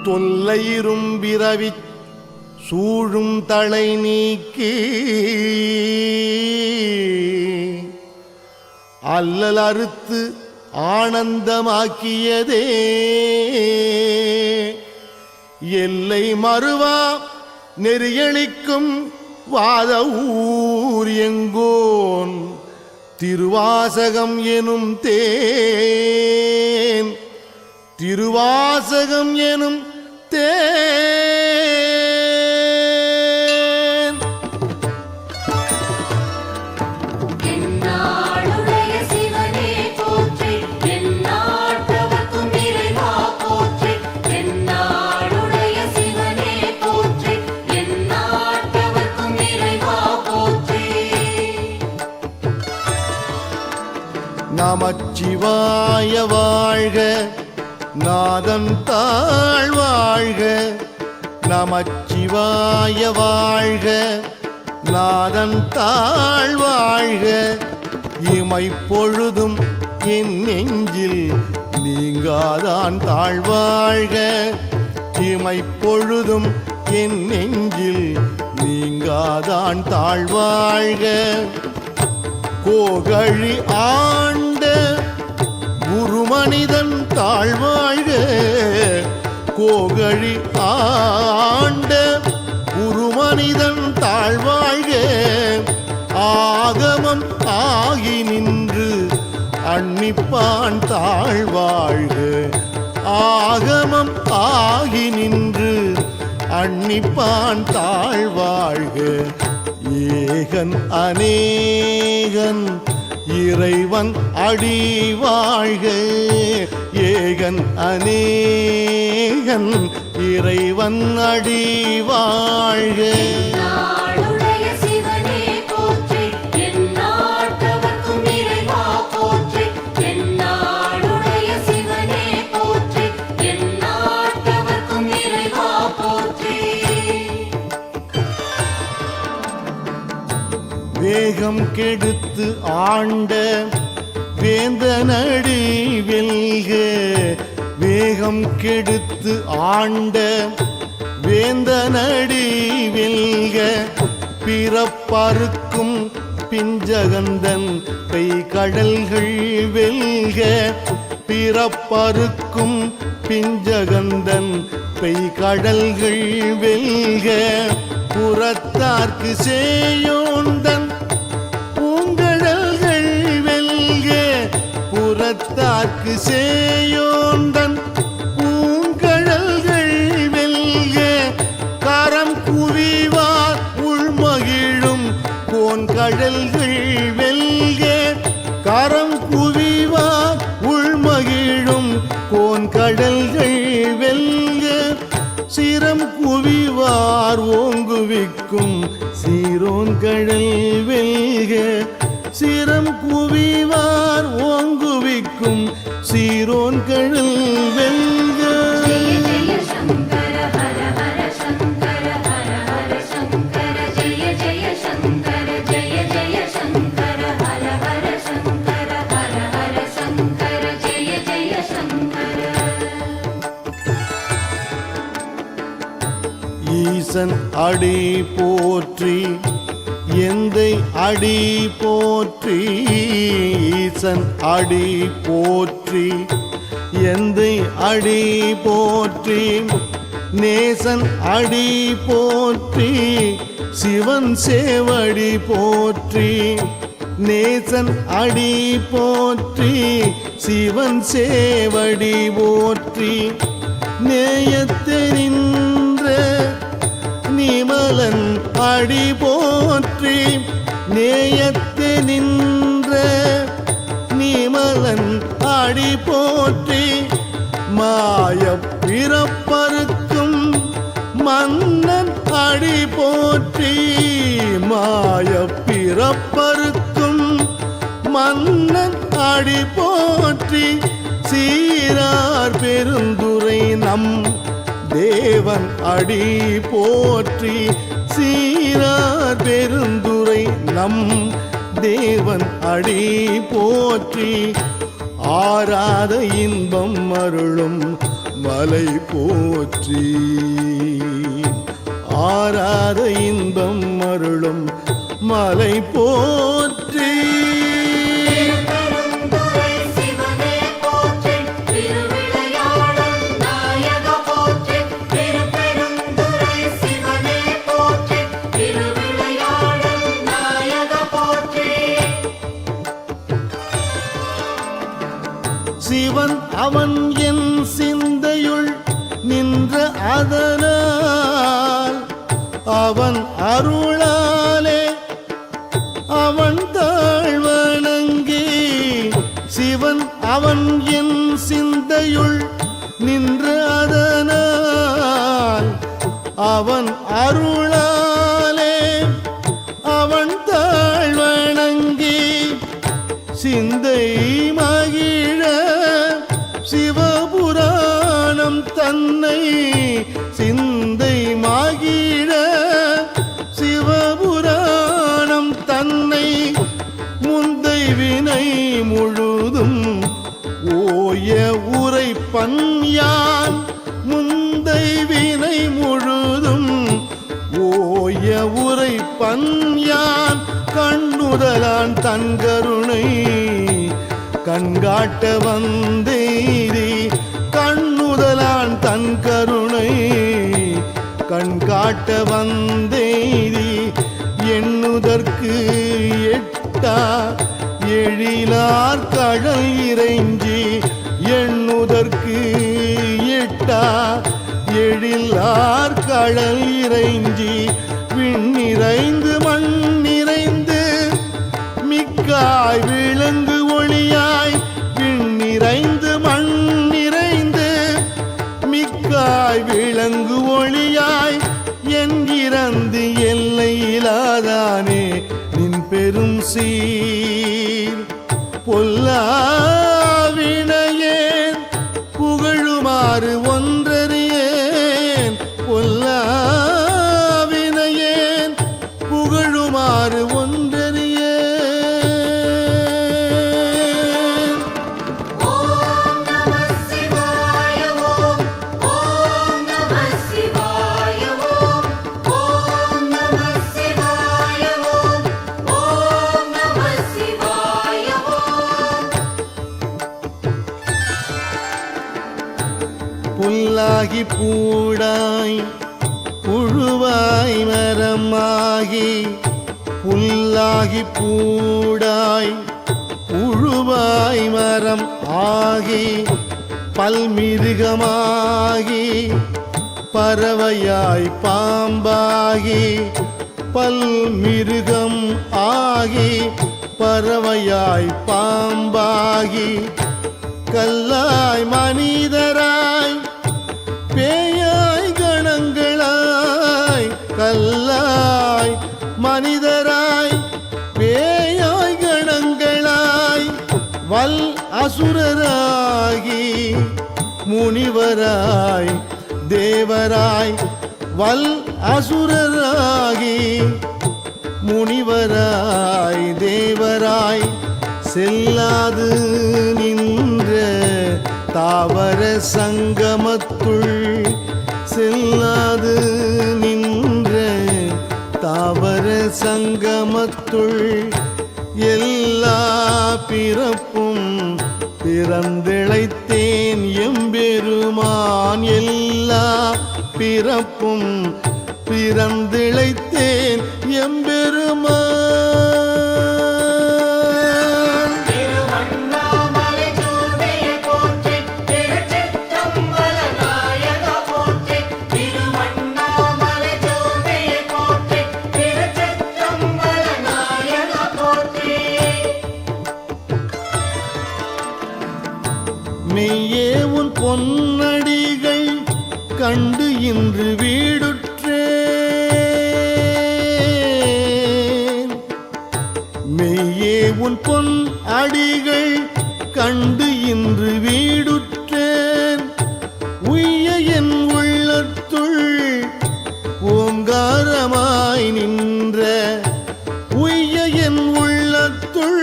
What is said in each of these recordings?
தொல்லையிரும்பிறவி சூழும் தலை நீக்கி அல்லல் அறுத்து ஆனந்தமாக்கியதே எல்லை மறுவா நெறியளிக்கும் வாத ஊர் எங்கோன் திருவாசகம் எனும் தேன் திருவாசகம் எனும் தேன் என்னாளுடைய சிவனே போற்றி எந்நாட்டவர்க்கும் இறைவா போற்றி என்னாளுடைய சிவனே போற்றி எந்நாட்டவர்க்கும் இறைவா போற்றி நமச்சிவாய வாழ்க நாதன் தாழ் வாழ்க நமச்சிவாய வாழ்க நாதன் தாழ் வாழ்க இமைப்பொழுதும் என் நெஞ்சில் நீங்காதான் தாழ்வாழ்க இமைப்பொழுதும் என் நெஞ்சில் நீங்காதான் தாழ்வாழ்க கோகழி ஆண்ட குருமனிதன் தாழ்வாழ்க கோகழி ஆண்ட குருமனிதன் தாழ்வாழ்க ஆகமம் ஆகி நின்று அன்னிப்பான் தாழ்வாழ்க ஆகமம் ஆகி நின்று அன்னிப்பான் தாழ்வாழ்க ஏகன் அநேகன் இறைவன் அடி வாழ்க ஏகன் அநேகன் இறைவன் அடி வாழ்க என்னாளுடைய சிவனே போற்றி எந்நாட்டவர்க்கும் இறைவா போற்றி என்னாளுடைய சிவனே போற்றி எந்நாட்டவர்க்கும் இறைவா போற்றி வேகம் கெடுத்து ஆண்ட வேந்தனடி வெல்க வேகம் கெடுத்து ஆண்ட வேந்தனடி வெல்க பிறப்பறுக்கும் பிஞ்சகந்தன் பெய்கடல்கள் வெல்க பிறப்பறுக்கும் பிஞ்சகந்தன் பெய்கடல்கள் வெல்க புறத்தார்க்கு சேயோந்தன் பூங்கடல்கள் வெல்க புறத்தார்க்கு சேயோந்தன் பூங்கடல்கள் வெல்க கரம் குவிவார் உள்மகிழும் கோன்கடல்கள் வெல்க கரம் குவிவார் உள்மகிழும் கோன்கடல்கள் வெல்க சிரம் குவிவார் ஓங்குவிக்கும் சீரோன் கடல் வெல்க சிரம் குவிவார் ஓங்குவிக்கும் சீரோன் கடல் வெல்க ஜெய ஜெய சங்கர ஹர ஹர சங்கர ஹர ஹர சங்கர ஜெய ஜெய சங்கர ஜெய ஜெய சங்கர ஹர ஹர சங்கர ஹர ஹர சங்கர ஜெய ஜெய சங்கர ஈசன் அடி போற்றி எந்தை அடி போற்றி ஈசன் அடி போற்றி எந்தை அடி போற்றி நேசன் அடி போற்றி சிவன் சேவடி போற்றி நேசன் அடி போற்றி சிவன் சேவடி போற்றி நேயத்தை நின்ற நிமலன் அடி போற்றி நேயத்தை நின்ற நிமலன் அடி போற்றி மாய பிறப்பறுக்கும் மன்னன் அடி போற்றி மாய பிறப்பறுக்கும் மன்னன் அடி போற்றி சீரார் பெருந்துரை நம் தேவன் அடி போற்றி சீரார் பெருந்துரை நம் தேவன் அடி போற்றி ஆராத இன்பம் அருளும் மலை போற்றி. ஆராத இன்பம் அருளும் மலை போற்றி. திருப்பெருந்துறை சிவனே போற்றி, திருவிளையாடல் நாயக போற்றி. திருப்பெருந்துறை சிவனே போற்றி, திருவிளையாடல் நாயக போற்றி. சிவன் அவன் என் சிந்தையுள் நின்ற அதனால் அவன் அருளாலே அவன் தாழ்வணங்கி. சிவன் அவன் என் சிந்தையுள் நின்ற அதனால் அவன் அருளாலே அவன் தாழ்வணங்கி. சிந்தை மகிழ சிவபுராணம் தன்னை சிந்தை மகிழ சிவபுராணம் தன்னை முந்தை வினை முழுதும் ஓய உரைப்பன் யான். முந்தை வினை முழுதும் ஓய உரைப்பன் யான். கண்ணுதலான் தன் கருணை கண்காட்ட வந்தேரி. கண்ணுதலான் தன் கருணை கண்காட்ட வந்தேரி. எண்ணுதற்கு எட்டா எழிலார் கடல் இறைஞ்சி. எண்ணுதற்கு எட்டா எழிலார் கடல் இறைஞ்சி. விண்ணிறைந்து மண் நிறைந்து மிக்காய் விளங்கு ஒளியாய். விண்ணிறைந்து மண் நிறைந்து மிக்காய் விளங்கு ஒளியாய். என்கிறந்து எல்லையிலாதானே நின் பெரும் சீர். பொல்லாவினையேன் புகழுமாறு ஒன்றறியேன். பொல்லாவினையேன் புகழுமாறு ஒன்றறியேன். ஓம் நமः சிவாய ஓம். ஓம் நமः சிவாய ஓம். ஓம் நமः சிவாய ஓம். ஓம் நமः சிவாய ஓம். புல்லாகி பூடாய் புழுவாய் மரமாகி. புல்லாகி பூடாய் புழுவாய் மரம் ஆகி. பல்மிருகமாகி பறவையாய் பாம்பாகி. பல்மிருகம் ஆகி பறவையாய் பாம்பாகி. கல்லாய் மனிதராய் பேயாய் கணங்களாய். கல்லாய் மனிதராய் பேயாய் கணங்களாய். வல் அசுரராகி முனிவராய் தேவராய். வல் அசுரராகி முனிவராய் தேவராய். செல்லாது நின்ற தாவர சங்கமத்துள். செல்லாது நின்ற தாவர சங்கமத்துள். எல்லா பிறப்பும் பிறந்திழைத்தேன் எம்பெருமான். எல்லா பிறப்பும் பிறந்திழைத்தேன் எம்பெருமான். திருவண்ணாமலை ஜோதியே போற்றி, திருச்சிற்றம்பல நாயக போற்றி. திருவண்ணாமலை ஜோதியே போற்றி, திருச்சிற்றம்பல நாயக போற்றி. மெய்யே உன் பொன்னடிகள் கண்டு இன்று வீடுற்றேன். மெய்யே உன் பொன் அடிகள் கண்டு இன்று வீடுற்றேன். உய்ய என் உள்ளத்துள் ஓங்காரமாய் நின்ற. உய்ய என் உள்ளத்துள்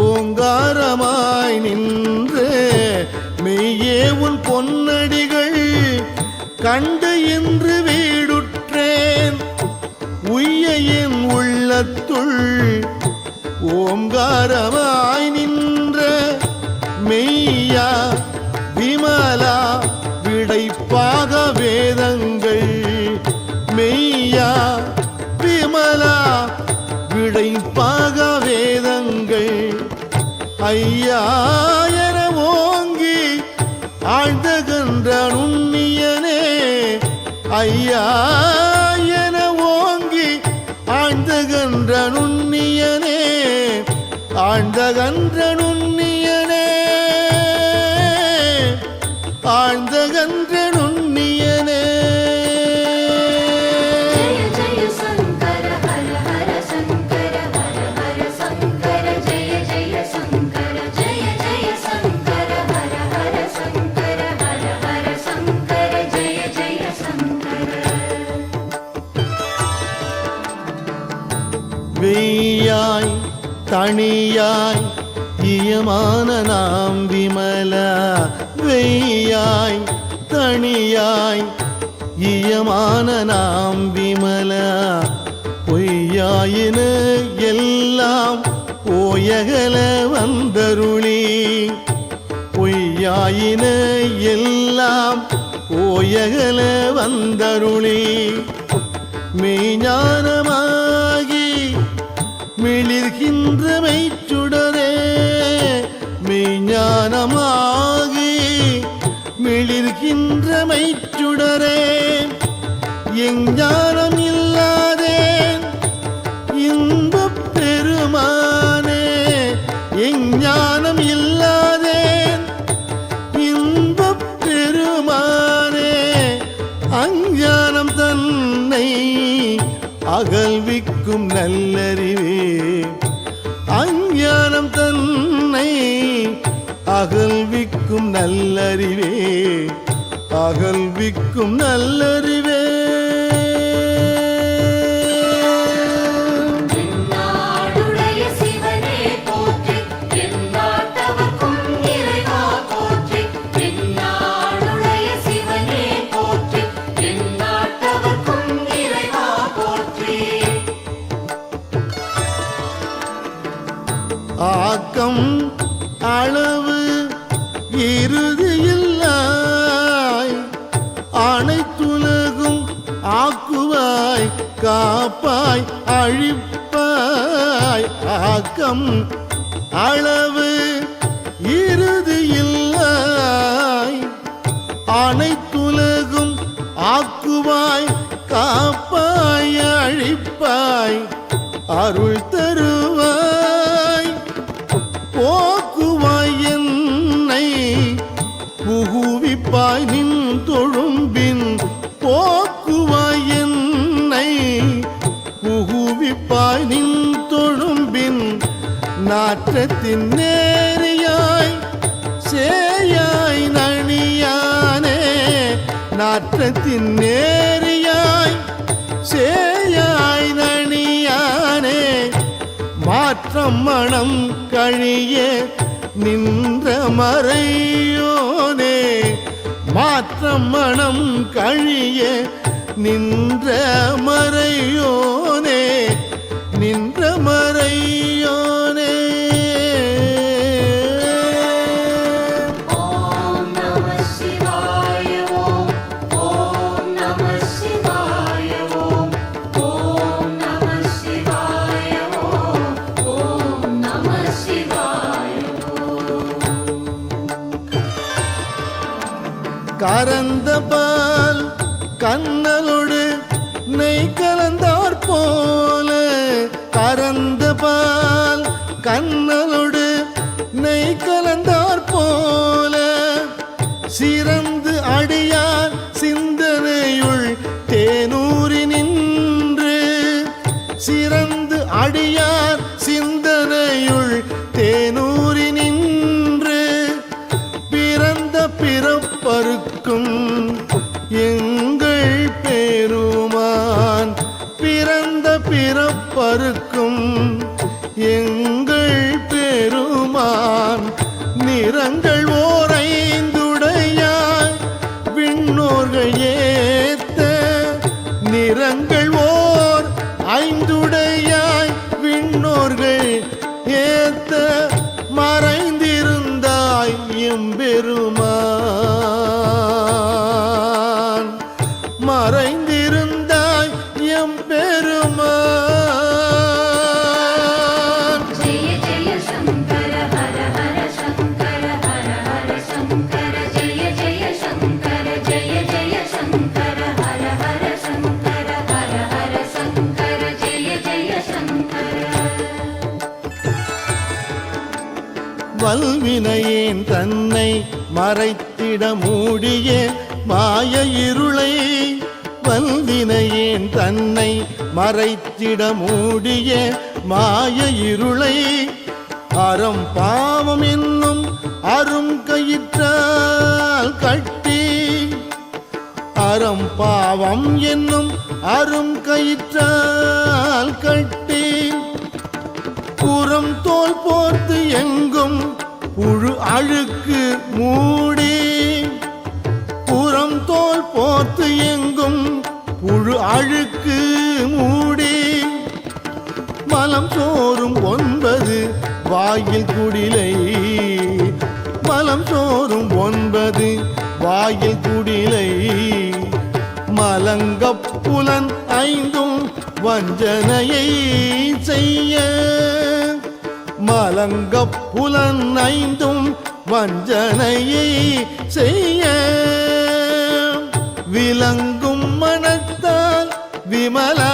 ஓங்காரமாய் நின்ற. மெய்யே உன் பொன்னடிகள் கண்டு இன்று வீடுற்றேன். உய்ய என் உள்ளத்துள் ஓங்காரமாய் நின்ற மெய்யா விமலா விடைப்பாக வேதங்கள். மெய்யா விமலா விடைப்பாக வேதங்கள். ஐயா என ஓங்கி ஆழ்ந்தகன்ற நுண்ணியனே. ஐயா என ஓங்கி ஆழ்ந்தகன்ற நுண்ணியனே. ஆழ்ந்தகன்ற நுண்ணியனே. ஆழ்ந்தகன்ற நுண்ணியனே. வெய்யாய் தனியாய் இயமான நாம் விமலா. வெய்யாய் தனியாய் இயமான நாம் விமலா. பொய்யாயின எல்லாம் போயகல வந்தருளி. பொய்யாயின எல்லாம் போயகல வந்தருளி. மெய்ஞானமாகி மிளிர்கின்ற மெய்ச்சுடரே. மெய்ஞானமாகி மிளிர்கின்ற மெய்ச்சுடரே. எஞ்ஞானம் இல்லாதேன் இன்பப் பெருமானே. எஞ்ஞானம் இல்லாதேன் இன்பப் பெருமானே. அஞ்ஞானம் தன்னை அகல்விக்கும் நல்லறிவே. அஞ்ஞானம் தன்னை அகல்விக்கும் நல்லறிவே. அகல்விக்கும் நல்லறிவே. ஆக்கம் அளவு இறுதியில்லாய் அனைத்துலகும் ஆக்குவாய் காப்பாய் அழிப்பாய். ஆக்கம் அளவு இறுதியில்லாய் அனைத்துலகும் ஆக்குவாய் காப்பாய் அழிப்பாய். அருள் தருவாய் போக்குவாய் என்னை புகுவிப்பாய் நின் தொழும்பின். போக்குவாய் என்னை புகுவிப்பாய் நின் தொழும்பின். நாற்றத்தின் நேரியாய் சேயாய் நணியானே. நாற்றத்தின் நேரியாய் சேயாய் நணியானே. மாற்றம் மனம் கழிய நின்ற மறையோனே. மாற்றம் மனம் கழிய நின்ற மறையோனே. நின்ற மறையோனே. கரந்த பால் கண்ணலோடு நெய் கலந்தார் போல. கரந்த பால் கண்ணலோடு நெய் கலந்தார் போல. சிறந்து அடியார் சிந்தனையுள் தேனூரி நின்று. சிறந்து அடியார் சிந்தனையுள் தேனூரி நின்று. பிறந்த பிறப்பருக்கும் எங்கள் பெருமான். பிறந்த பிறப்பருக்கும் எங்கள் பெருமான். நிறங்கள் ஓரைந்துடையான் வல்வினையேன் தன்னை மறைத்திட மூடிய மாய இருளை வல்வினையேன் தன்னை மறைத்திட மூடிய மாய இருளை அறம் பாவம் என்னும் அரும் கயிற்றால் கட்டி அறம் பாவம் என்னும் அரும் கயிற்றால் கட்டி புறம் தோல் போர்த்து எங்கும் புழு அழுக்கு மூடி புறம் தோல் போர்த்து எங்கும் புழு அழுக்கு மூடி மலம் சோறும் 9 வாயில் குடிலை மலம் சோறும் 9 வாயில் குடிலை மலங்கப் புலன் 5 வஞ்சனையை செய்ய மலங்கப் புலன் 5 வஞ்சனையை செய்ய விளங்கும் மனத்தால் விமலா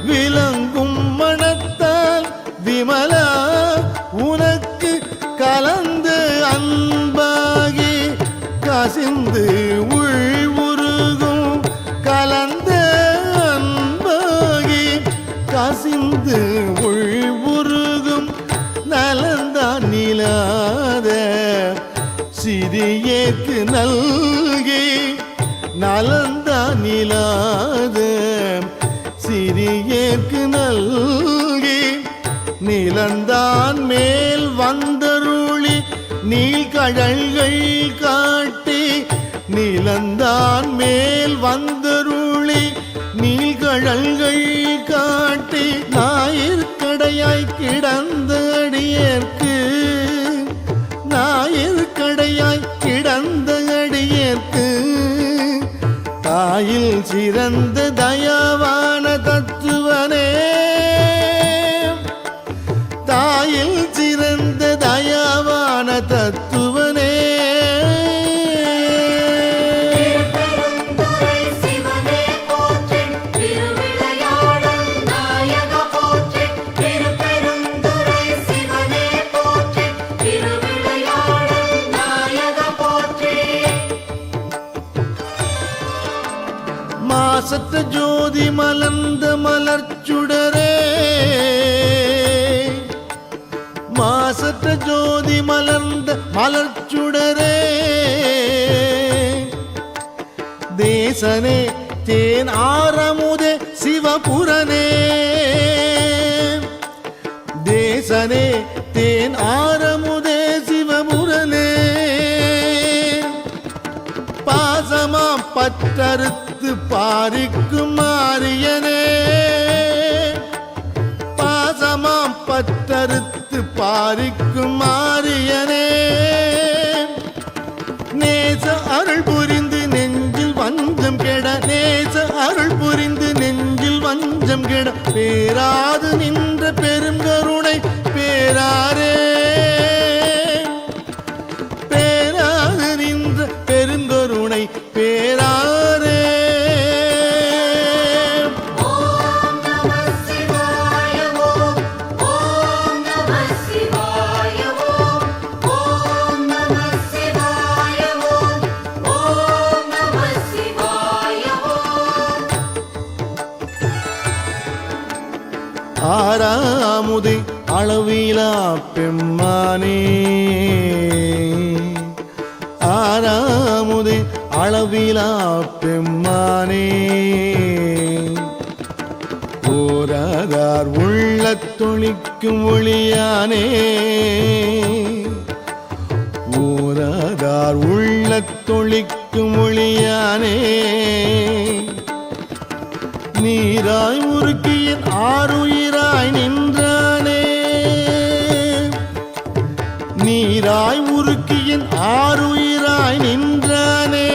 விளங்கும் மனத்தால் விமலா உனக்கு கலந்து அன்பாகி கசிந்து உள்வுருகும் கலந்த அன்பாகி கசிந்து உள்வுருகும் நலந்தான் நிலாத சிறியேற்கு நல்கி நலந்தான் நிலாத சிறியேற்கு நல்கி நிலந்தான் மேல் வந்தருளி நீழ்கடல்கள் காட்டி நிலந்தான் மேல் வந்தருளி நீழ்கடல்கள் காட்டி ஞாயிற்கடையாய் கிடந்த அடியேற்கு ஞாயிற்கடையாய் கிடந்த அடியேற்கு தாயில் சிறந்த தயாவான தத்துவனே தாயில் சிறந்த தயாவான தத்துவனே திருப்பெருந்துறை சிவனே போற்றி திருவிளையாடல் நாயக போற்றி திருப்பெருந்துறை சிவனே போற்றி திருவிளையாடல் நாயக போற்றி மாசற்ற ஜோதி மலர்ந்த மலர்ச்சுடரே மாசற்ற ஜோதி மலர்ந்த மலர்ச்சுடரே தேசனே தேன் ஆரமுதே சிவபுரனே தேசனே தேன் ஆரமுதே சிவபுரனே பாசமாம் பற்றறுத்து பாரிக்கும் மாரியனே பாசமாம் பற்றறுத்து பாரிக்கும் மாரியனே நேச அருள் புரிந்து நெஞ்சில் வஞ்சம் கெட நேச அருள் புரிந்து நெஞ்சில் வஞ்சம் கெட பேராது நின்ற பெரும் கருணை பேராரே பேராது நின்ற பெருங்கருணை பேராரே ஓம் நம சிவாய ஓம் நம சிவாய ஓம் நம சிவாய ஓம் நம சிவாய ஆறாமுது அளவிலா பெம்மானே ஆறாமுது அளவிலா பெம்மானே ஓராதார் உள்ளத் தொழிக்கும் ஒளியானே ஓராதார் உள்ளத் தொழிக்கும் ஒளியானே நீராய் உருக்கியின் ஆறுயிராய் நின்றானே நீராய் உருக்கியின் ஆறுயிராய் நின்றானே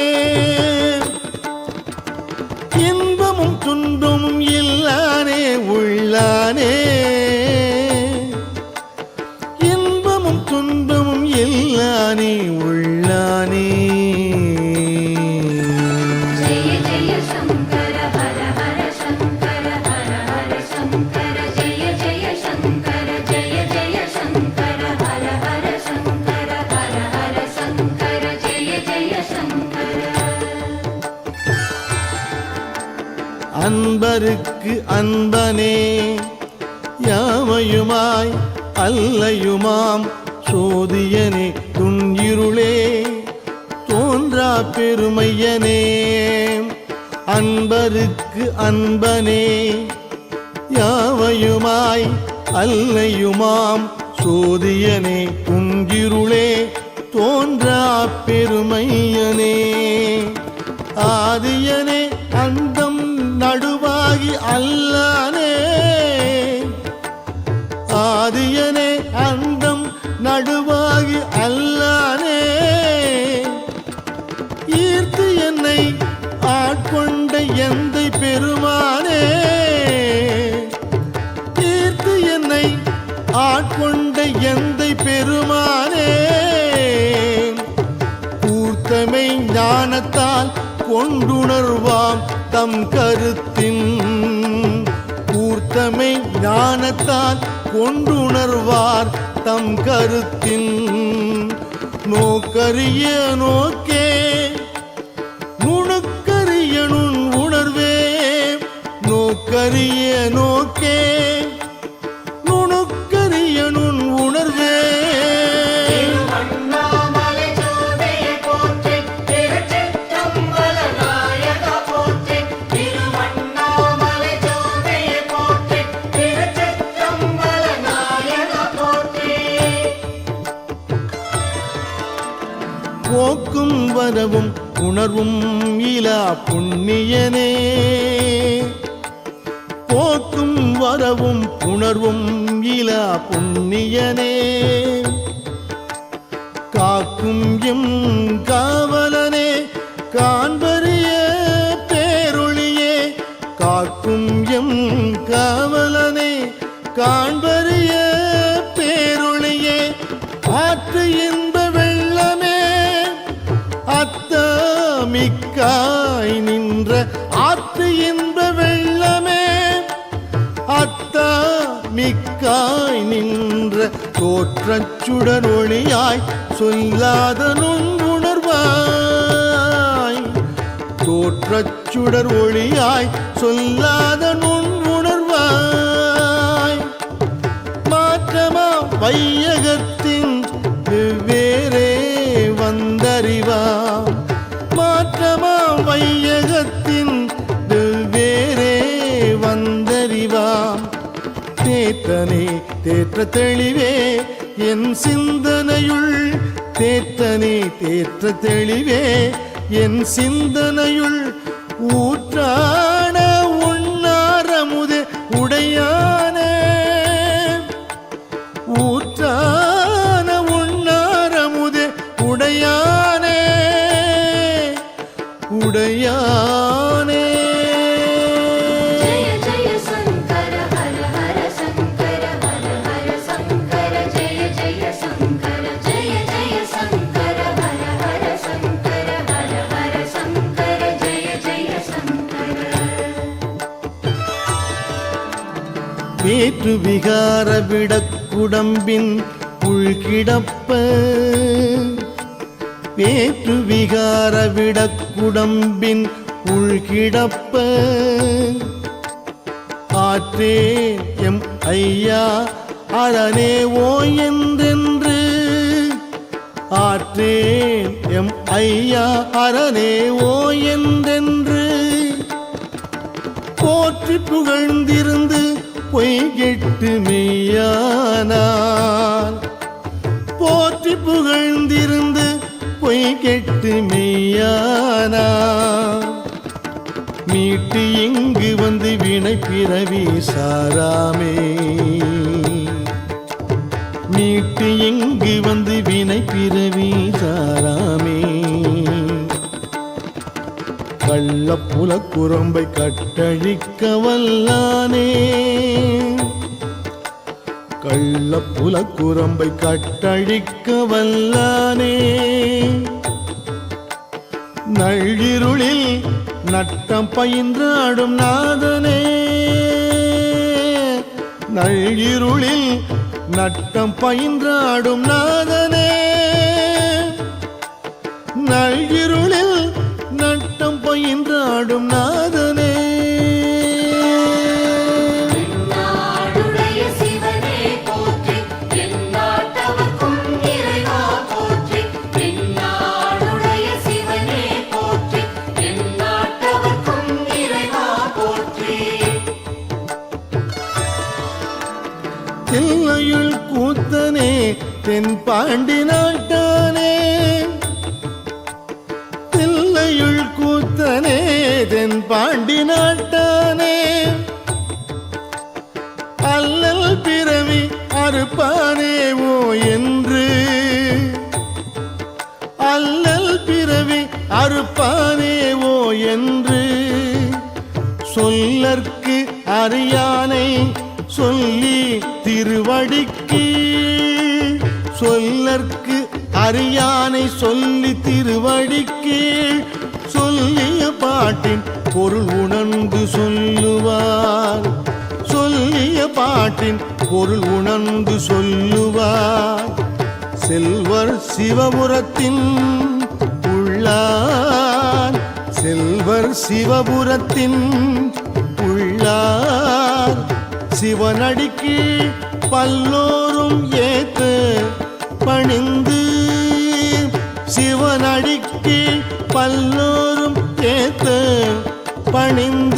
இன்பமும் துன்பமும் இல்லானே உள்ளானே இன்பமும் துன்பமும் இல்லானே உள்ளானே ஜெய ஜெய சங்கர ஹர ஹர சங்கர ஹர ஹர சங்கர ஜெய ஜெய சங்கர ஜெய அன்பருக்கு அன்பனே யாவையுமாய் அல்லையுமாம் சோதியனே துன்னிருளே தோன்றா பெருமையனே அன்பருக்கு அன்பனே யாவையுமாய் அல்லையுமாம் சோதியனே துன்னிருளே தோன்றா பெருமையனே ஆதியனே அந்தம் நடுவாகி அல்லானே ஆதியனே அந்தம் நடுவாகி அல்லானே ஈர்த்து என்னை ஆட்கொண்ட எந்தை பெருமானே ஈர்த்து என்னை ஆட்கொண்ட எந்தை பெருமானே கூர்த்தமை ஞானத்தால் கொண்டுணர்வாம் தம் கருத்தின் கூர்த்தமை ஞானத்தால் கொண்டுணர்வார் தம் கருத்தின் நோக்கரிய நோக்கே நுணுக்கரிய நுண் உணர்வே நோக்கரிய நோக்கே நுணுக்கரிய நுண் உணர்வே போக்கும் வரவும் உணர்வும் இலா புண்ணியனே போக்கும் வரவும் உணர்வும் இலா புண்ணியனே காக்கும் எம் காவலனே காண்பரிய பேரொளியே காக்கும் எம் காவலனே காண்பரிய பேரொளியே ஆற்று இன்ப வெள்ளமே அத்தமிக்காய் நின்ற ஆற்று இன்ப வெள்ளமே அத்தமிக்காய் நின்ற தோற்றச் சுடர் ஒளியாய் சொல்லாத நுண்ணுணர்வாய் தோற்றச் சுடர் ஒளியாய் சொல்லாத நுண்ணுணர்வாய் மாற்றமா வையகத்தின் வெவ்வேறே வந்தறிவாம் மாற்றமா வையகத்தின் வெவ்வேறே வந்தறிவாம் தேற்றனே தேற்ற தெளிவே என் சிந்தனையுள் தேற்றனே தேற்ற தெளிவே என் சிந்தனையுள் ஊற்றான உண்ணாரமுதே உடையானே ஊற்றான உண்ணாரமுதே உடையானே உடையானே जय जय शंकर हर हर शंकर हर हर शंकर जय जय शंकर जय जय शंकर हर हर शंकर हर हर शंकर जय जय शंकर வேற்று விகார விடக்குடம்பின் உள்கிடப்ப வேற்று விகார விடக்குடம்பின் உள்கிடப்ப ஆற்றே எம் ஐயா அரணே ஓ என்றென்று ஆற்றேன் எம் ஐயா அரணே ஓ என்றென்று போற்றி புகழ்ந்திருந்து பொய் கெட்டு மெய்யானார் போற்றி புகழ்ந்திருந்து பொய் கெட்டு மெய்யானார் மீட்டு இங்கு வந்து வினை பிறவி சாராமே மீட்டு இங்கு வந்து வினை பிறவி சாராமே கள்ளப்புல குரம்பை கட்டழிக்க வல்லானே கள்ளப்புல குரம்பை கட்டழிக்க வல்லானே நள்ளிருளில் நட்டம் பயின்றாடும் நாதனே நள்ளிருளில் நட்டம் பயின்றாடும் நாதனே நள்ளிருளில் நட்டம் பயின்றாடும் நாதனே தென்பாண்டி நாட்டானே தில்லையுள் கூத்தனே தென்பாண்டி நாட்டானே அல்லல் பிறவி அறுப்பானேவோ என்று அல்லல் பிறவி அறுப்பானேவோ என்று சொல்லற்கு அறியானை சொல்லி திருவடிக்கு சொல்லற்கு அறியானை சொல்லி திருவடிக்கு சொல்லிய பாட்டின் பொருள் உணர்ந்து சொல்லுவார் சொல்லிய பாட்டின் பொருள் உணர்ந்து சொல்லுவார் செல்வர் சிவபுரத்தின் உள்ளார் செல்வர் சிவபுரத்தின் உள்ளார் சிவனடிக்கு பல்லோரும் ஏத்த பணிந்து சிவனடிக்கு பல்லோரும் ஏத்த பணிந்து